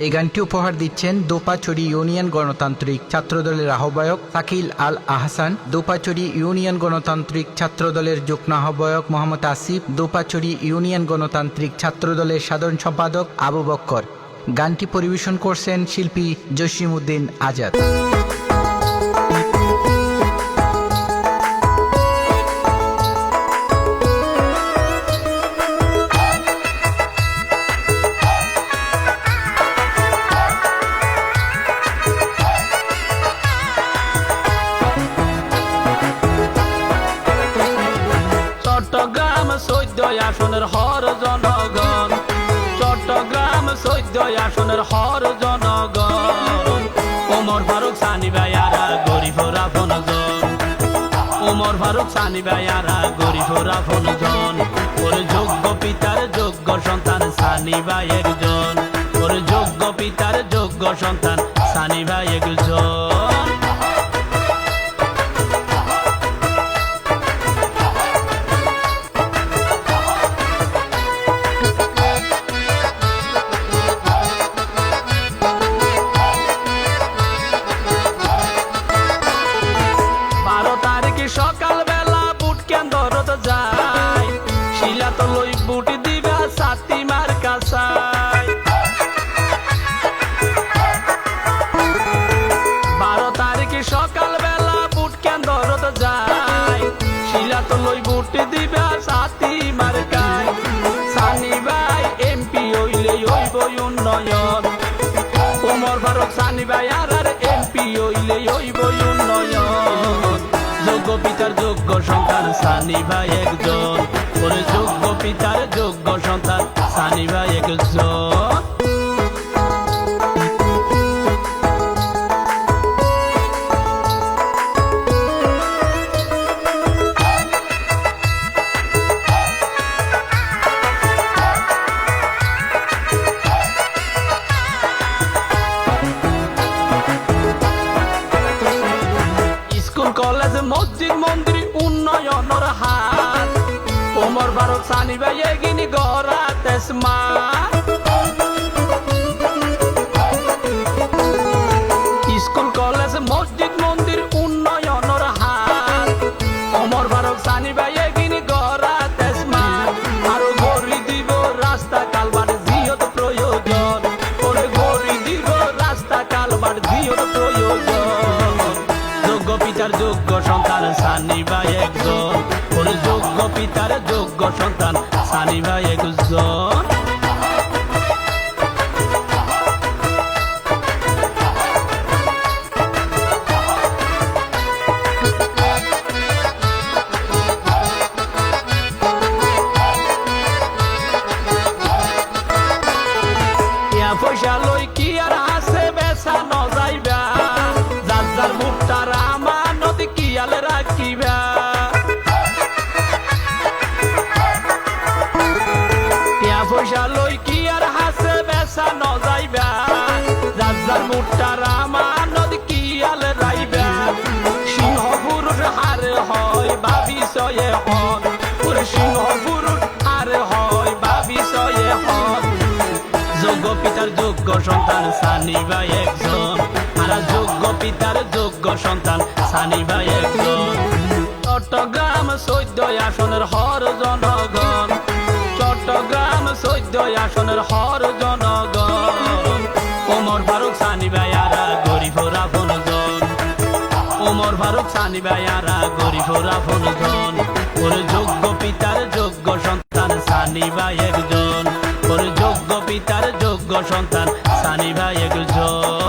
এই গানটি উপহার দিচ্ছেন দোপাচড়ি ইউনিয়ন গণতান্ত্রিক ছাত্রদলের আহ্বায়ক শাকিল আল আহসান, দোপাচড়ি ইউনিয়ন গণতান্ত্রিক ছাত্রদলের যুগ্ম আহ্বায়ক মোহাম্মদ আসিফ, দোপাচড়ি ইউনিয়ন গণতান্ত্রিক ছাত্রদলের সাধারণ সম্পাদক আবু বক্কর। গানটি পরিবেশন করছেন শিল্পী জসিমউদ্দিন আজাদ। চট্টগ্রাম ১৪ আসনের হর জনগণ, চট্টগ্রাম ১৪ আসনের হর জনগণ, ওমর ফারুক সানি ভাইয়ারা গরিবর আপনজন, ওমর ফারুক সানি ভাইয়ারা গরিবর আপনজন। ওর যোগ্য পিতার যোগ্য সন্তান সানি ভাই একজন, ওর যোগ্য পিতার যোগ্য সন্তান সানি ভাই একজন। সকালবেলা বুট কেন্দ্রত যায়, শিলা তো লই বুট দিবা সাতি মার কাছায়। 12 তারিখে সকালবেলা বুট কেন্দ্রত যায়, শিলা তো লই বুট দিবা সাতি মার কায়। সানি ভাই এমপি হইলে হইব উন্নয়ন, ওমর ফারুক সানি ভাই আর এমপি হইলে হইব উন্নয়ন। যোগ্য পিতার যোগ্য সন্তান সানি ভাই একজন, ওরে যোগ্য পিতার যোগ্য সন্তান সানি ভাই একজন। কলেজ মসজিদ মন্দির উন্নয়নের হাত, ওমর ফারুক সানি ভাই এগিনি গড়াতে স্মার্ট। স্কুল কলেজ মসজিদ মন্দির উন্নয়নের হাত, ওমর ফারুক সানি ভাই এগিনি গড়াতে স্মার্ট। আরো গড়ি দিব রাস্তা কালবার জিয়ত প্রয়োজন, ওরে গড়ি দিব রাস্তা কালবার জিয়ত প্রয়োজন। যোগ্য পিতার যোগ্য সন্তান সানি ভাই একজন, ওর যোগ্য পিতার যোগ্য সন্তান সানি ভাই একজন। পয়সা লই কি আর হাসে বেসা ন যাইবা, যার যার মুখটা রামা নদী কিয়াল রাখিবা। পয়সা লই কি আর হাসে বেসা ন যাইবা, যার যার মুখটা রামা নদী কিয়াল রাইবা। সিংহ পুরুষ হার হয় ভাবি সয়ে হন, সিংহ পুরুষ হার হয় ভাবি সয়ে হন। যোগ্য পিতার যোগ্য সন্তান সানি ভাই একজন, আর যোগ্য পিতার যোগ্য সন্তান সানি ভাই একজন। চট্টগ্রাম ১৪ আসনের হর জনগণ, চট্টগ্রাম ১৪ আসনের হর জনগণ, ওমর ফারুক সানি ভাই আরা গরিবর আপনজন, ওমর ফারুক সানি ভাই আরা গরিবর আপনজন। ওর যোগ্য পিতার যোগ্য সন্তান সানি ভাই একজন, ওর যোগ্য পিতার যোগ্য সন্তান সানি ভাই একজন।